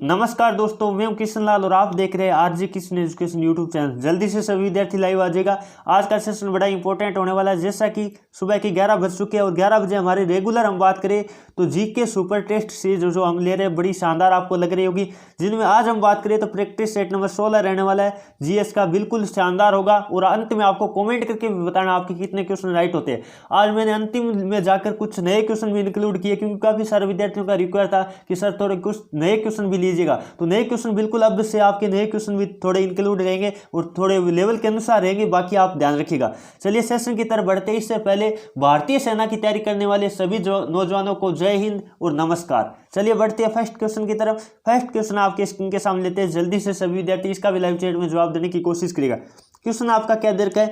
नमस्कार दोस्तों, मैं हूं किशन लाल और आप देख रहे हैं RJ Kishan education YouTube channel. जल्दी से सभी विद्यार्थी लाइव आ जाएगा। आज का सेशन बड़ा इंपॉर्टेंट होने वाला है। जैसा कि सुबह के 11 बज चुके हैं और 11 बजे हमारे रेगुलर हम बात करें तो जीके सुपर टेस्ट सीरीज जो हम ले रहे हैं बड़ी शानदार आपको लग रही होगी, जिनमें आज हम बात करें तो प्रैक्टिस सेट नंबर 16 रहने वाला है। जीएस का बिल्कुल शानदार होगा और अंत में आपको कॉमेंट करके भी बताना आपके कितने क्वेश्चन राइट होते हैं। आज मैंने अंतिम में जाकर कुछ नए क्वेश्चन भी इंक्लूड किए, क्योंकि काफी सारे विद्यार्थियों का रिक्वायर था कि सर थोड़े कुछ नए क्वेश्चन भी लीजिएगा। तो नए क्वेश्चन बिल्कुल अब से आपके नए क्वेश्चन भी थोड़े इंक्लूड रहेंगे और थोड़े लेवल के अनुसार रहेंगे, बाकी आप ध्यान रखिएगा। चलिए सेशन की तरफ बढ़ते हैं। इससे पहले भारतीय सेना की तैयारी करने वाले सभी नौजवानों को जय हिंद और नमस्कार। चलिए बढ़ते हैं फर्स्ट क्वेश्चन की तरफ। फर्स्ट क्वेश्चन आपके स्क्रीन के सामने लेते हैं। जल्दी से सभी विद्यार्थी इसका भी लाइव चैट में जवाब देने की कोशिश करिएगा। क्वेश्चन आपका क्या दर्ज है?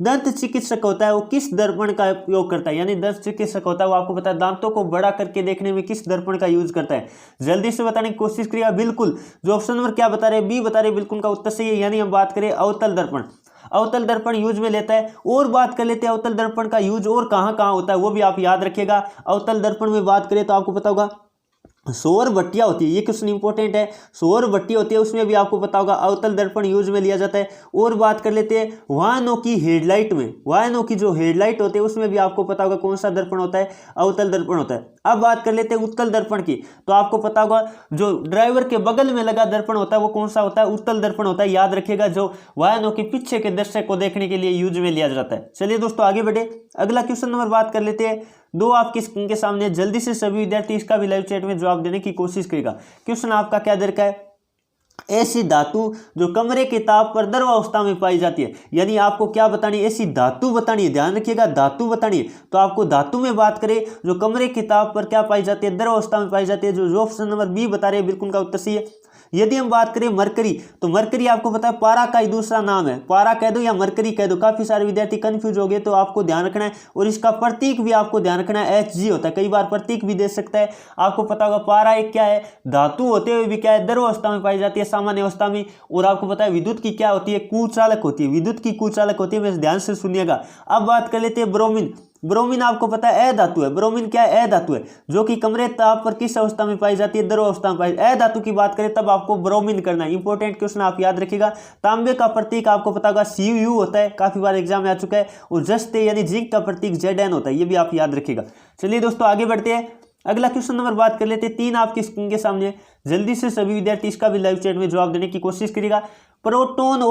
दंत चिकित्सक होता है वो किस दर्पण का उपयोग करता है? यानी दंत चिकित्सक होता है वो आपको पता है दांतों को बड़ा करके देखने में किस दर्पण का यूज करता है? जल्दी से बताने की कोशिश करिएगा। बिल्कुल जो ऑप्शन नंबर क्या बता रहे हैं, बी बता रहे हैं, बिल्कुल का उत्तर सही है। यानी हम बात करें अवतल दर्पण, अवतल दर्पण यूज में लेता है। और बात कर लेते हैं अवतल दर्पण का यूज और कहां कहां होता है, वो भी आप याद रखिएगा। अवतल दर्पण में बात करें तो आपको पता होगा सौर बत्तियां होती है, ये क्वेश्चन इंपॉर्टेंट है। सौर बत्तियां होती है उसमें भी आपको पता होगा अवतल दर्पण यूज में लिया जाता है। और बात कर लेते हैं वाहनों की हेडलाइट में, वाहनों की जो हेडलाइट होती है उसमें भी आपको पता होगा कौन सा दर्पण होता है, अवतल दर्पण होता है। अब बात कर लेते हैं उत्तल दर्पण की, तो आपको पता होगा जो ड्राइवर के बगल में लगा दर्पण होता है वो कौन सा होता है, उत्तल दर्पण होता है। याद रखिएगा जो वाहनों के पीछे के दृश्य को देखने के लिए यूज में लिया जाता है। चलिए दोस्तों आगे बढ़े, अगला क्वेश्चन नंबर बात कर लेते हैं। दो आपकी स्क्रीन के सामने, जल्दी से सभी विद्यार्थी इसका भी लाइव चैट में जवाब देने की कोशिश करेगा। क्वेश्चन आपका क्या दर्ज है? ऐसी धातु जो कमरे के ताप पर द्रव अवस्था में पाई जाती है। यानी आपको क्या बतानी है? ऐसी धातु बतानी है। ध्यान रखिएगा धातु बतानी है। तो आपको धातु में बात करें जो कमरे के ताप पर क्या पाई जाती है, द्रव अवस्था में पाई जाती है। जो ऑप्शन नंबर बी बता रहे हैं बिल्कुल का उत्तर सही है। यदि हम बात करें मरकरी, तो मरकरी आपको पता है पारा का ही दूसरा नाम है। पारा कह दो या मरकरी कह दो, काफी सारे विद्यार्थी कंफ्यूज हो गए, तो आपको ध्यान रखना है। और इसका प्रतीक भी आपको ध्यान रखना है, Hg होता है। कई बार प्रतीक भी दे सकता है। आपको पता होगा पारा एक क्या है, धातु होते हुए भी क्या है, द्रव अवस्था में पाई जाती है सामान्य अवस्था में। और आपको पता है विद्युत की क्या होती है, कुचालक होती है। विद्युत की कुचालक होती है, मैं ध्यान से सुनिएगा। अब बात कर लेते हैं ब्रोमीन। ब्रोमीन आपको पता है अधातु है। ब्रोमीन क्या है? अधातु है, जो कि कमरे ताप पर किस अवस्था में पाई जाती है, द्रव अवस्था में पाई। अधातु की बात करें तब आपको ब्रोमीन करना है। इंपॉर्टेंट क्वेश्चन आप याद रखिएगा। तांबे का प्रतीक आपको पता होगा Cu होता है, काफी बार एग्जाम में आ चुका है। और जस्ते यानी जिंक का प्रतीक Zn होता है, ये भी आप याद रखिएगा। चलिए दोस्तों आगे बढ़ते हैं। अगला क्वेश्चन नंबर बात कर लेते हैं। तीन आपकी स्क्रीन के सामने, जल्दी से सभी विद्यार्थी इसका भी लाइव चैट में जवाब देने की कोशिश करिएगा। प्रोटॉन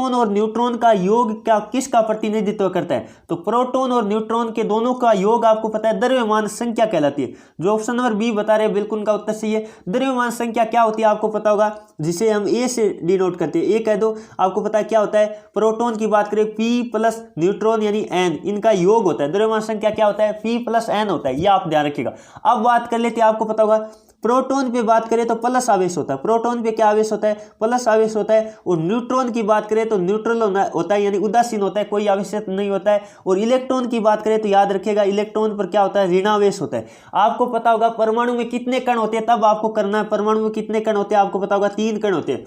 और न्यूट्रॉन का योग क्या किसका प्रतिनिधित्व करता है? तो प्रोटॉन और न्यूट्रॉन के दोनों का योग आपको पता है द्रव्यमान संख्या कहलाती है। जो ऑप्शन नंबर बी बता रहे हैं बिल्कुल उनका उत्तर सही है। द्रव्यमान संख्या क्या होती है आपको पता होगा, जिसे हम ए से डिनोट करते हैं। ए कह दो, आपको पता है क्या होता है। प्रोटॉन की बात करें P प्लस न्यूट्रॉन यानी N, इनका योग होता है। द्रव्यमान संख्या क्या होता है? P प्लस N होता है, ये आप ध्यान रखिएगा। अब बात कर लेते हैं, आपको पता होगा प्रोटॉन पे बात करें तो प्लस आवेश होता है। प्रोटॉन पे क्या आवेश होता है? प्लस आवेश होता है। और न्यूट्रॉन की बात करें तो न्यूट्रल होता है, यानी उदासीन होता है, कोई आवेश नहीं होता है। और इलेक्ट्रॉन की बात करें तो याद रखिएगा इलेक्ट्रॉन पर क्या होता है? ऋणावेश होता है। आपको पता होगा परमाणु में कितने कण होते हैं, तब आपको करना है। परमाणु में कितने कण होते हैं आपको पता होगा? 3 कण होते हैं।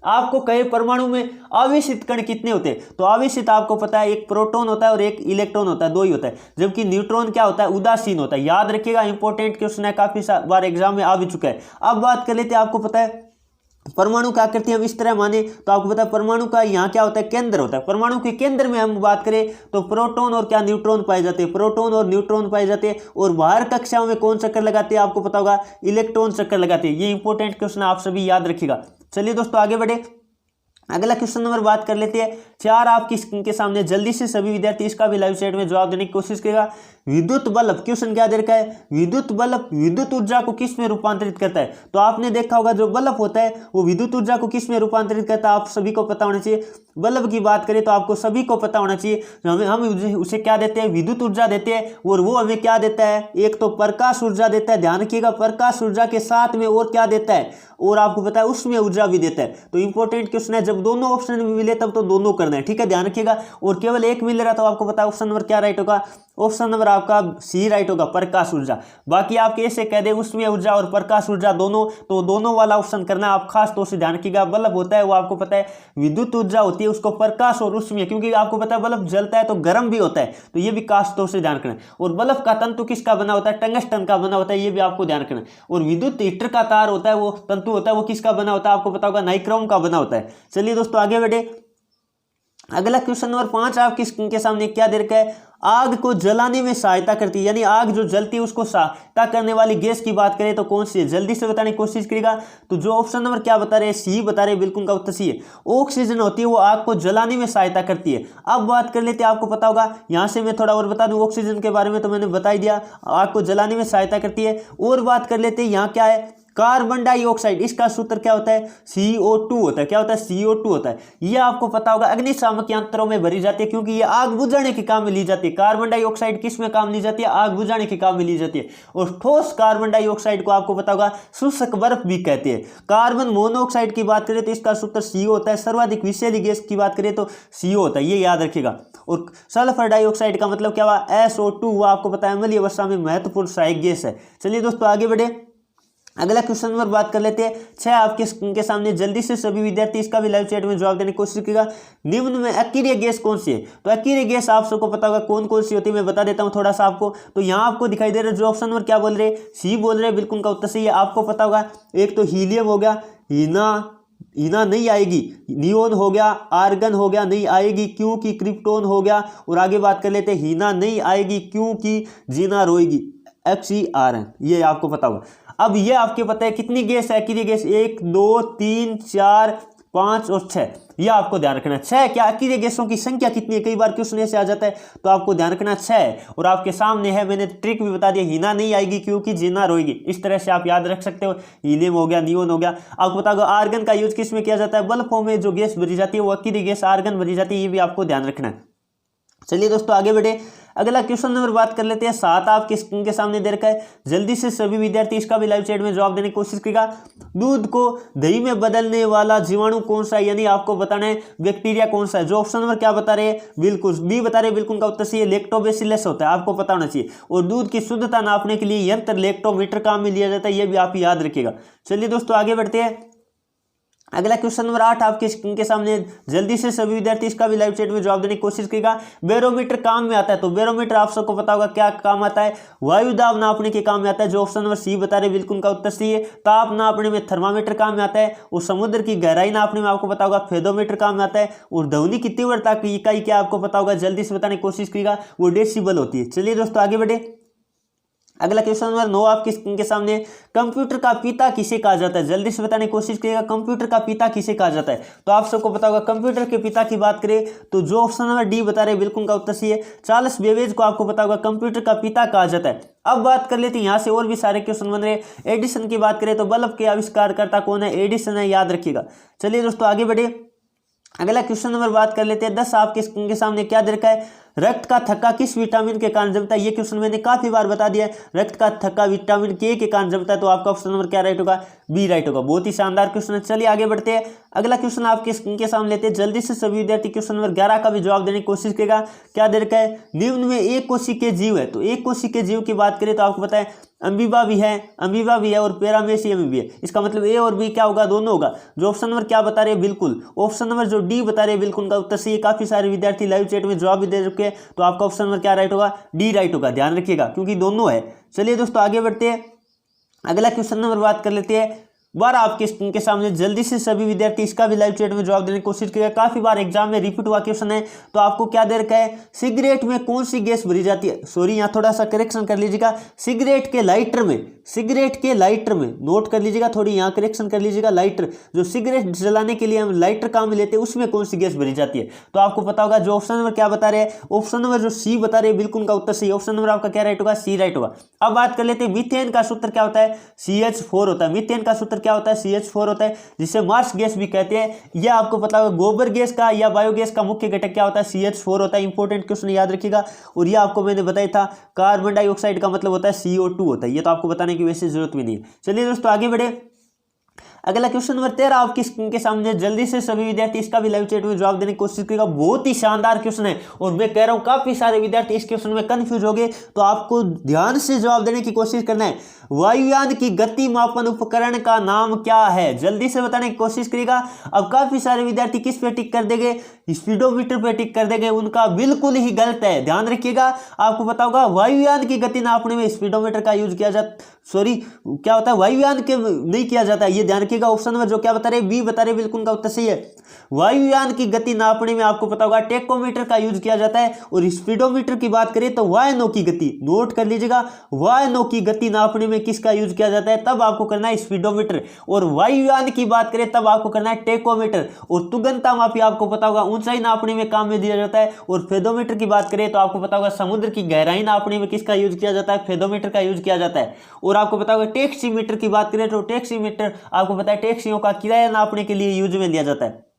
आपको कहे परमाणु में आवेशित कण कितने होते हैं, तो आवेशित आपको पता है एक प्रोटॉन होता है और एक इलेक्ट्रॉन होता है, 2 ही होता है। जबकि न्यूट्रॉन क्या होता है? उदासीन होता है। याद रखिएगा, इंपॉर्टेंट क्वेश्चन है, काफी बार एग्जाम में आ भी चुका है। अब बात कर लेते हैं, आपको पता है परमाणु क्या करती है, हम इस तरह माने तो आपको पता है परमाणु का यहाँ क्या होता है? केंद्र होता है। परमाणु के केंद्र में हम बात करें तो प्रोटॉन और क्या न्यूट्रॉन पाए जाते हैं, प्रोटॉन और न्यूट्रॉन पाए जाते हैं। और बाहर कक्षाओं में कौन चक्कर लगाते हैं आपको पता होगा? इलेक्ट्रॉन चक्कर लगाते हैं। ये इंपॉर्टेंट क्वेश्चन आप सभी याद रखिएगा। चलिए दोस्तों आगे बढ़े, अगला क्वेश्चन नंबर बात कर लेते हैं। 4 आपकी स्क्रीन के सामने, जल्दी से सभी विद्यार्थी इसका भी लाइव चैट में जवाब देने की कोशिश करेगा। विद्युत बल्ब, क्वेश्चन क्या दे रखा है? विद्युत बल्ब विद्युत ऊर्जा को किस में रूपांतरित करता है? तो आपने देखा होगा जो बल्ब होता है वो विद्युत ऊर्जा को किस में रूपांतरित करता है, आप सभी को पता होना चाहिए। बल्ब की बात करें तो आपको सभी को पता होना चाहिए। हम उसे क्या देते हैं? विद्युत ऊर्जा देते हैं। और वो हमें क्या देता है? एक तो प्रकाश ऊर्जा देता है। ध्यान रखिएगा, प्रकाश ऊर्जा के साथ में और क्या देता है? और आपको पता है उसमें ऊर्जा भी देता है। तो इंपॉर्टेंट क्वेश्चन है, जब दोनों ऑप्शन में मिले तब तो दोनों करना है, ठीक है, ध्यान रखिएगा। और केवल एक मिल रहा तो आपको पता है ऑप्शन नंबर क्या राइट होगा? ऑप्शन नंबर आपका सी राइट होगा, प्रकाश ऊर्जा। बाकी आपके ऐसे कह दे ऊष्मीय ऊर्जा और प्रकाश ऊर्जा दोनों, तो दोनों वाला ऑप्शन करना आप खास तौर से ध्यान रखिएगा। बल्ब होता है वो आपको पता है विद्युत ऊर्जा होती है, उसको प्रकाश और ऊष्मीय, क्योंकि आपको पता है बल्ब जलता है तो गर्म भी होता है, तो ये भी खास तौर से ध्यान रखना। और बल्ब का तंतु किसका बना होता है, टंगस्टन का बना होता है, ये भी आपको ध्यान रखना। और विद्युत हीटर का तार होता है, वो तंतु होता है, वो किसका बना होता है, आपको पता होगा नाइक्रोम का बना होता है। चलिए दोस्तों आगे बढ़े। अगला क्वेश्चन नंबर 5 आपकी स्क्रीन के सामने क्या दे रखा है, आग को जलाने में सहायता करती है, यानी आग जो जलती है उसको सहायता करने वाली गैस की बात करें तो कौन सी है, जल्दी से बताने की कोशिश करेगा। तो जो ऑप्शन नंबर क्या बता रहे हैं, सी बता रहे हैं, बिल्कुल का उत्तर सी है। ऑक्सीजन होती है वो आग को जलाने में सहायता करती है। अब बात कर लेते हैं, आपको पता होगा, यहां से मैं थोड़ा और बता दूं ऑक्सीजन के बारे में, तो मैंने बता ही दिया आग को जलाने में सहायता करती है। और बात कर लेते हैं यहाँ क्या है, कार्बन डाइऑक्साइड, इसका सूत्र क्या होता है, CO2 होता है। क्या होता है, CO2 होता है। ये आपको पता होगा अग्निशामक यंत्रों में भरी जाती है, क्योंकि ये आग बुझाने के काम में ली जाती है। कार्बन डाइऑक्साइड किस में काम ली जाती है, आग बुझाने के काम में ली जाती है। और ठोस कार्बन डाइऑक्साइड को आपको पता होगा शुष्क बर्फ भी कहते हैं। कार्बन मोनोऑक्साइड की बात करें तो इसका सूत्र CO होता है। सर्वाधिक विषैली गैस की बात करें तो CO होता है, ये याद रखिएगा। और सल्फर डाइऑक्साइड का मतलब क्या हुआ, SO2 हुआ, आपको पता है अम्लीय वर्षा में महत्वपूर्ण सहायक गैस है। चलिए दोस्तों आगे बढ़े। अगला क्वेश्चन नंबर बात कर लेते हैं 6 आपके स्क्रीन के सामने, जल्दी से सभी विद्यार्थी इसका भी लाइव चैट में जवाब देने की कोशिश करेगा। निम्न में अकीरिय गैस कौन सी है, तो अकीरिय गैस आप सबको पता होगा कौन कौन सी होती है, मैं बता देता हूं थोड़ा सा आपको। तो यहाँ आपको दिखाई दे रहा है जो ऑप्शन नंबर क्या बोल रहे हैं, सी बोल रहे हैं, बिल्कुल का उत्तर सही है। आपको पता होगा एक तो हीलियम हो गया, हीना नहीं आएगी, नियोन हो गया, आर्गन हो गया, नहीं आएगी क्योंकि क्रिप्टोन हो गया। और आगे बात कर लेते हैं, हीना नहीं आएगी क्योंकि जीना रोएगी, XERN, ये आपको पता होगा। अब ये आपके पता है कितनी गैस है, अकीरिय गैस 1 2 3 4 5 और 6, ये आपको ध्यान रखना है। 6 क्या अकीरिय गैसों की संख्या कितनी है, कई बार क्वेश्चन ऐसे आ जाता है, तो आपको ध्यान रखना 6 है। और आपके सामने है, मैंने ट्रिक भी बता दिया, हीना नहीं आएगी क्योंकि जीना रोएगी, इस तरह से आप याद रख सकते हो। हीलियम हो गया, नियोन हो गया। आपको पता होगा आर्गन का यूज किस में किया जाता है, बल्बों में जो गैस भरी जाती है वो अकीरिय गैस आर्गन भरी जाती है, ये भी आपको ध्यान रखना है। चलिए दोस्तों आगे बढ़े। अगला क्वेश्चन नंबर बात कर लेते हैं 7 आपके स्क्रीन के सामने दे रखा है, जल्दी से सभी विद्यार्थी इसका भी लाइव चैट में जवाब देने की कोशिश करेगा। दूध को दही में बदलने वाला जीवाणु कौन सा है, यानी आपको बताना है बैक्टीरिया कौन सा है। जो ऑप्शन नंबर क्या बता रहे हैं, बिल्कुल बी बता रहे हैं, बिल्कुल का उत्तर सही है, लैक्टोबैसिलस होता है, आपको पता होना चाहिए। और दूध की शुद्धता नापने के लिए यंत्र लैक्टोमीटर काम में लिया जाता है, यह भी आप याद रखिएगा। चलिए दोस्तों आगे बढ़ते हैं। अगला क्वेश्चन नंबर 8 आपके स्क्रीन के सामने, जल्दी से सभी विद्यार्थी इसका भी लाइव चैट में जवाब देने की कोशिश करेगा। बैरोमीटर काम में आता है, तो बैरोमीटर आप सबको पता होगा क्या काम आता है, वायु दाब नापने के काम में आता है। जो ऑप्शन नंबर सी बता रहे बिल्कुल का उत्तर सी है। ताप नापने में थर्मामीटर काम में आता है। और समुद्र की गहराई नापने में आपको पता होगा फेदोमीटर काम में आता है। और ध्वनि की तीव्रता की इकाई क्या आपको पता होगा, जल्दी से बताने की कोशिश करेगा, वो डेसिबल होती है। चलिए दोस्तों आगे बढ़े। अगला क्वेश्चन नंबर 9 आपकी स्क्रीन के सामने, कंप्यूटर का पिता किसे कहा जाता है, जल्दी से बताने की कोशिश करिएगा, कंप्यूटर का पिता किसे कहा जाता है। तो आप सबको पता होगा कंप्यूटर के पिता की बात करें तो जो ऑप्शन नंबर डी बता रहे बिल्कुल का उत्तर सही है, चार्ल्स बेबेज को आपको पता होगा कंप्यूटर का पिता कहा जाता है। अब बात कर लेते हैं यहाँ से और भी सारे क्वेश्चन बन रहे हैं। एडिसन की बात करें तो बल्ब के आविष्कारकर्ता कौन है, एडिसन है, याद रखिएगा। चलिए दोस्तों आगे बढ़े। अगला क्वेश्चन नंबर बात कर लेते हैं 10 आपके स्क्रीन के सामने क्या दे रखा है, रक्त का थक्का किस विटामिन के कारण जमता है। ये क्वेश्चन मैंने काफी बार बता दिया है, रक्त का थक्का विटामिन के कारण जमता है। तो आपका ऑप्शन नंबर क्या राइट होगा, बी राइट होगा। बहुत ही शानदार क्वेश्चन है। चलिए आगे बढ़ते हैं। अगला क्वेश्चन आपके स्क्रीन के सामने लेते हैं, जल्दी से सभी विद्यार्थी क्वेश्चन नंबर 11 का भी जवाब देने की कोशिश करेगा। क्या दे रखा है, निम्न में एक कोशिकीय जीव है। तो एक कोशिकीय जीव की बात करें तो आपको पता है अमीबा भी है और पैरामेसियम भी है। इसका मतलब ए और बी क्या होगा, दोनों होगा। जो ऑप्शन नंबर क्या बता रहे हैं, बिल्कुल ऑप्शन नंबर जो डी बता रहे हैं बिल्कुल का उत्तर सही है। काफी सारे विद्यार्थी लाइव चैट में जवाब भी दे चुके हैं, तो आपका ऑप्शन नंबर क्या राइट होगा, डी राइट होगा, ध्यान रखिएगा क्योंकि दोनों है। चलिए दोस्तों आगे बढ़ते हैं। अगला क्वेश्चन नंबर बात कर लेते हैं 12 आपके स्क्रीन के सामने, जल्दी से सभी विद्यार्थी इसका भी लाइव चैट में जवाब देने की कोशिश करेगा। काफी बार एग्जाम में रिपीट हुआ क्वेश्चन है। तो आपको क्या दे रखा है, सिगरेट में कौन सी गैस भरी जाती है, सॉरी यहाँ थोड़ा सा करेक्शन कर लीजिएगा, सिगरेट के लाइटर में नोट कर लीजिएगा, थोड़ी यहाँ करेक्शन कर लीजिएगा। लाइटर जो सिगरेट जलाने के लिए हम लाइटर काम में लेते हैं उसमें कौन सी गैस भरी जाती है। तो आपको पता होगा जो ऑप्शन नंबर क्या बता रहे हैं, ऑप्शन नंबर जो सी बता रहे हैं बिल्कुल का उत्तर सही। ऑप्शन नंबर आपका क्या राइट होगा, सी राइट होगा। अब बात कर लेते हैं मीथेन का सूत्र क्या होता है, CH4 होता है। मीथेन का सूत्र क्या होता है, CH4 होता है, जिसे मार्स गैस भी कहते हैं। यह आपको पता होगा गोबर गैस का या बायोगैस का मुख्य घटक क्या होता है, CH4 होता है। इंपॉर्टेंट क्वेश्चन याद रखिएगा। और यह आपको मैंने बताया था कार्बन डाइऑक्साइड का मतलब होता है CO2 होता है, ये तो आपको बताने की वैसे जरूरत भी नहीं है। चलिए दोस्तों आगे बढ़े। अगला क्वेश्चन नंबर 13 आपकी स्क्रीन के सामने, जल्दी से सभी विद्यार्थी इसका भी लाइव चैट में जवाब देने की कोशिश करेगा। बहुत ही शानदार क्वेश्चन है और मैं कह रहा हूं काफी सारे विद्यार्थी इस क्वेश्चन में कंफ्यूज हो गए, तो आपको ध्यान से जवाब देने की कोशिश करना है। वायुयान की गति मापन उपकरण का नाम क्या है? जल्दी से बताने की कोशिश करेगा। अब काफी सारे विद्यार्थी किस पे टिक कर देंगे? स्पीडोमीटर पे टिक कर देंगे। उनका बिल्कुल ही गलत है, ध्यान रखिएगा। आपको पता होगा वायुयान की गति नापने में स्पीडोमीटर का यूज किया जाता, सॉरी क्या होता है, वायुयान के नहीं किया जाता, ये ध्यान रखिएगा। ऑप्शन नंबर जो क्या बता रहे, बी बता रहे, बिल्कुल उनका उत्तर सही है। वायुयान की गति नापने में आपको पता होगा टेकोमीटर का यूज किया जाता है। और स्पीडोमीटर की बात करें तो वायनों की गति, नोट कर लीजिएगा, वायनों की गति नापने में किसका यूज किया जाता है? तब आपको करना है स्पीडोमीटर। और वायुयान की बात करें तब आपको करना है टेकोमीटर। और तुगनता मापी आपको पता होगा ऊंचाई नापने में काम में दिया जाता है। और फेदोमीटर की बात करें तो आपको पता होगा समुद्र की गहराई नापने में किसका यूज किया जाता है? फेदोमीटर का यूज किया जाता है। और आपको पता होगा टैक्सीमीटर की बात करें तो टैक्सीमीटर आपको पता है टैक्सियों का किराया नापने के लिए यूज में लिया जाता है।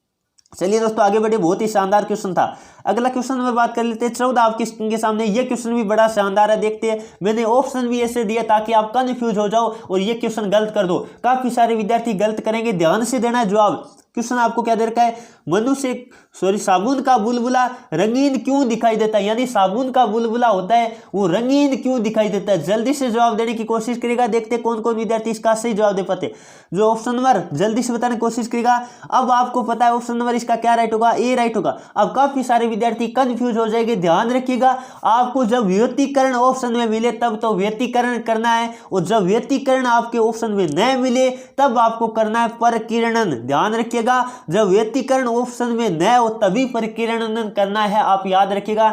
चलिए दोस्तों आगे बढ़े, बहुत ही शानदार क्वेश्चन था। अगला क्वेश्चन नंबर बात कर लेते हैं 14 आपकी स्क्रीन के सामने। ये क्वेश्चन भी बड़ा शानदार है, देखते हैं। मैंने ऑप्शन भी ऐसे दिए ताकि आप कंफ्यूज हो जाओ और ये क्वेश्चन गलत कर दो। काफी सारे विद्यार्थी गलत करेंगे, ध्यान से देना है जवाब। क्वेश्चन आपको क्या दे रखा है? मनुष्य साबुन का बुलबुला रंगीन क्यों दिखाई देता है? यानी साबुन का बुलबुला होता है वो रंगीन क्यों दिखाई देता है? जल्दी से जवाब देने की कोशिश करेगा, देखते कौन कौन विद्यार्थी इसका सही जवाब दे पाते। जो ऑप्शन नंबर जल्दी से बताने की कोशिश करेगा। अब आपको पता है ऑप्शन नंबर इसका क्या राइट होगा? ए राइट होगा। अब काफी सारे विद्यार्थी कंफ्यूज हो जाएंगे, ध्यान रखिएगा। आपको जब व्यतिकरण ऑप्शन में मिले तब तो व्यतिकरण करना है, और जब व्यतिकरण आपके ऑप्शन में न मिले तब आपको करना है परकीर्णन। ध्यान रखिएगा, जब व्यतिकरण ऑप्शन में न हो तभी परकीर्णन करना है, आप याद रखिएगा,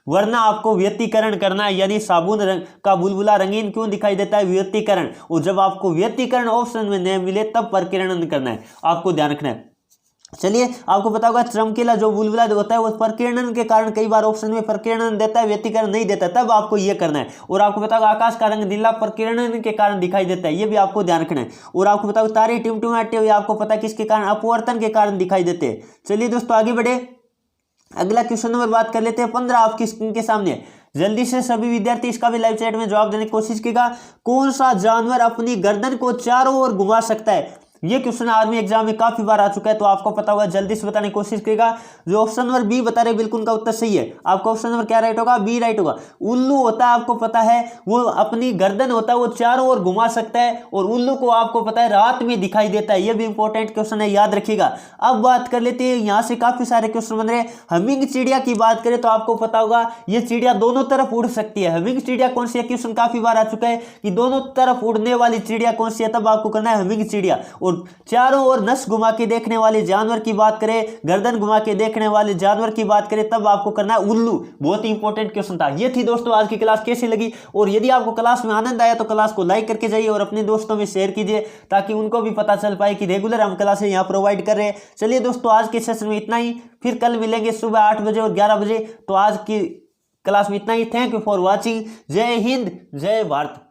वरना आपको व्यतिकरण करना है। यानी साबुन का बुलबुला रंगीन क्यों दिखाई देता है? व्यतिकरण। और जब आपको व्यतिकरण ऑप्शन में न मिले तब परकीर्णन करना है, आपको ध्यान रखना है। चलिए आपको पता होगा चमकीला जो बुलबुला होता है वो परकीर्णन के कारण कई बार ऑप्शन में परकीर्णन देता है, व्यतिकरण नहीं देता, तब आपको ये करना है। और आपको पता होगा आकाश का रंग नीला परकीर्णन के कारण दिखाई देता है, ये भी आपको ध्यान रखना है। और आपको पता होगा तारे टिमटिमाते हुए आपको पता है किसके कारण? अपवर्तन के कारण दिखाई देते हैं। चलिए दोस्तों आगे बढ़े, अगला क्वेश्चन नंबर बात कर लेते हैं 15 आपकी स्क्रीन के सामने। जल्दी से सभी विद्यार्थी इसका भी लाइव चैट में जवाब देने की कोशिश कीजिएगा। कौन सा जानवर अपनी गर्दन को चारों ओर घुमा सकता है? ये क्वेश्चन आर्मी एग्जाम में काफी बार आ चुका है, तो आपको पता होगा, जल्दी से बताने की कोशिश करेगा। जो ऑप्शन नंबर बी बता रहे बिल्कुल उनका उत्तर सही है। आपका ऑप्शन नंबर क्या राइट होगा? बी राइट होगा। उल्लू होता है, आपको पता है वो अपनी गर्दन होता है वो चारों ओर घुमा सकता है, और उल्लू को आपको पता है रात में दिखाई देता है। ये भी इंपॉर्टेंट क्वेश्चन है, याद रखिएगा। अब बात कर लेते हैं, यहाँ से काफी सारे क्वेश्चन बन रहे हैं। हमिंग चिड़िया की बात करें तो आपको पता होगा ये चिड़िया दोनों तरफ उड़ सकती है। हमिंग चिड़िया कौन सी है? क्वेश्चन काफी बार आ चुका है कि दोनों तरफ उड़ने वाली चिड़िया कौन सी है, तब आपको करना है हमिंग चिड़िया। और चारों और नस घुमा के देखने वाले जानवर की बात करें, गर्दन घुमा के देखने वाले जानवर की बात करें, तब आपको करना है उल्लू। बहुत ही इंपॉर्टेंट क्वेश्चन था। ये थी दोस्तों आज की क्लास, कैसी लगी? और यदि आपको क्लास में आनंद आया तो क्लास को लाइक करके जाइए और अपने दोस्तों में शेयर कीजिए, ताकि उनको भी पता चल पाए कि रेगुलर हम क्लासें यहाँ प्रोवाइड कर रहे हैं। चलिए दोस्तों आज के सेशन में इतना ही, फिर कल मिलेंगे सुबह 8 बजे और 11 बजे। तो आज की क्लास में इतना ही। Thank you for watching. जय हिंद, जय भारत।